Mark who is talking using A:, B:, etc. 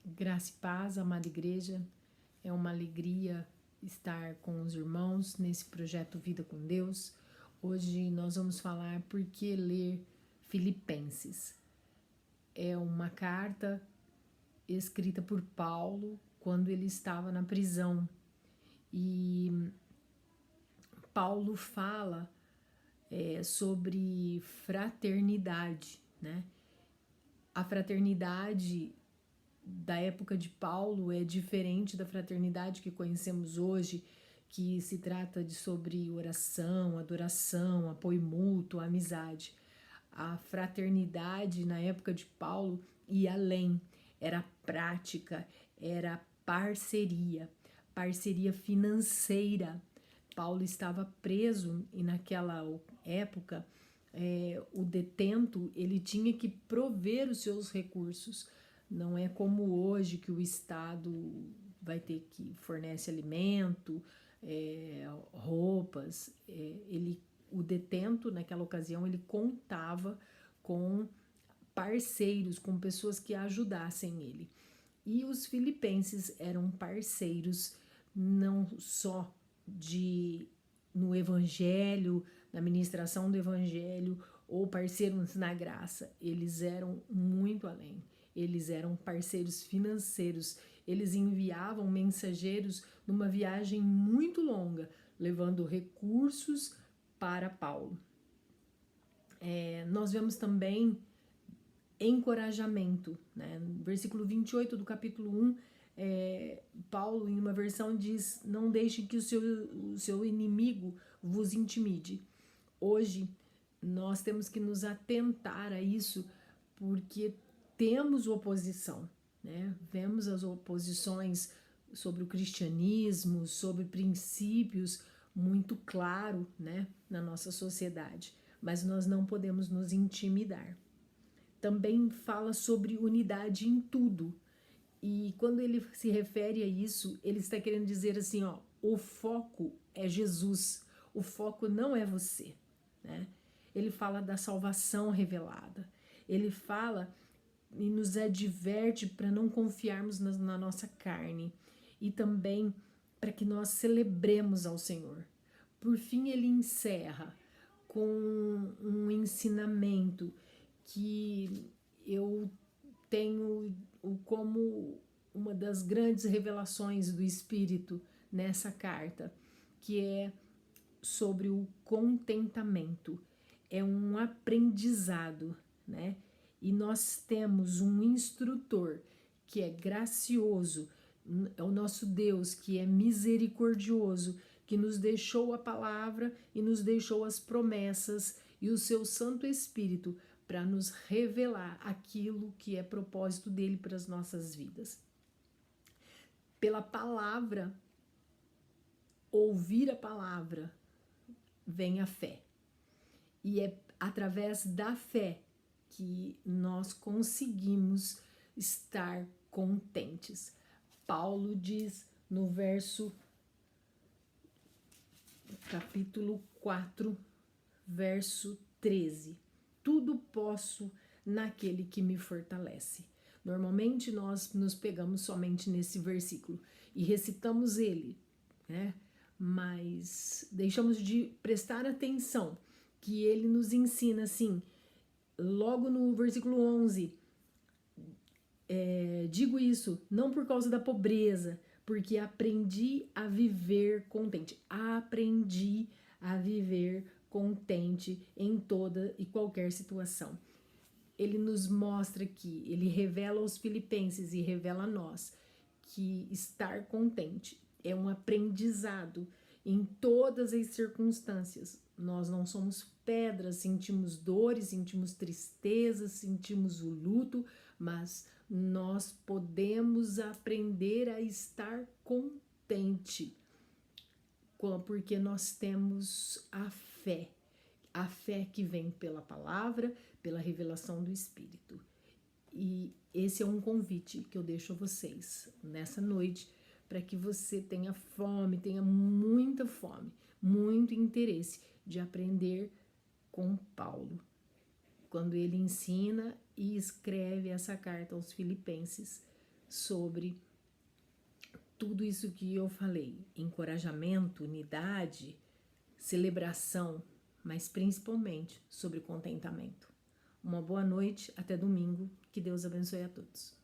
A: Graça e paz, amada igreja. É uma alegria estar com os irmãos nesse projeto Vida com Deus. Hoje nós vamos falar por que ler Filipenses. É uma carta escrita por Paulo quando ele estava na prisão. E Paulo fala sobre fraternidade, né? A fraternidade da época de Paulo é diferente da fraternidade que conhecemos hoje, que se trata de sobre oração, adoração, apoio mútuo, amizade. A fraternidade na época de Paulo ia além, era prática, era parceria, parceria financeira. Paulo estava preso e naquela época o detento ele tinha que prover os seus recursos. Não é como hoje que o Estado vai ter que fornece alimento, roupas. O detento naquela ocasião ele contava com parceiros, com pessoas que ajudassem ele. E os filipenses eram parceiros não só de no evangelho, na ministração do evangelho ou parceiros na graça, eles eram muito além. Eles eram parceiros financeiros. Eles enviavam mensageiros numa viagem muito longa, levando recursos para Paulo. Nós vemos também encorajamento, né? No versículo 28 do capítulo 1, Paulo, em uma versão, diz: não deixe que o seu inimigo vos intimide. Hoje, nós temos que nos atentar a isso, porque temos oposição, né? Vemos as oposições sobre o cristianismo, sobre princípios muito claro, né, na nossa sociedade, mas nós não podemos nos intimidar. Também fala sobre unidade em tudo. E quando ele se refere a isso, ele está querendo dizer assim, ó, o foco é Jesus, o foco não é você, né? Ele fala da salvação revelada. Ele fala e nos adverte para não confiarmos na nossa carne e também para que nós celebremos ao Senhor. Por fim, ele encerra com um ensinamento que eu tenho como uma das grandes revelações do Espírito nessa carta, que é sobre o contentamento. É um aprendizado, né? E nós temos um instrutor que é gracioso, é o nosso Deus que é misericordioso, que nos deixou a palavra e nos deixou as promessas e o seu Santo Espírito para nos revelar aquilo que é propósito dele para as nossas vidas. Pela palavra, ouvir a palavra, vem a fé. E é através da fé que nós conseguimos estar contentes. Paulo diz no capítulo 4, verso 13: tudo posso naquele que me fortalece. Normalmente nós nos pegamos somente nesse versículo e recitamos ele, né? Mas deixamos de prestar atenção que ele nos ensina assim, logo no versículo 11, digo isso não por causa da pobreza, porque aprendi a viver contente. Aprendi a viver contente em toda e qualquer situação. Ele nos mostra que ele revela aos filipenses e revela a nós que estar contente é um aprendizado em todas as circunstâncias. Nós não somos pedras, sentimos dores, sentimos tristezas, sentimos o luto, mas nós podemos aprender a estar contente, porque nós temos a fé que vem pela palavra, pela revelação do Espírito. E esse é um convite que eu deixo a vocês nessa noite, para que você tenha fome, tenha muita fome, muito interesse de aprender com Paulo, quando ele ensina e escreve essa carta aos filipenses sobre tudo isso que eu falei: encorajamento, unidade, celebração, mas principalmente sobre contentamento. Uma boa noite, até domingo. Que Deus abençoe a todos.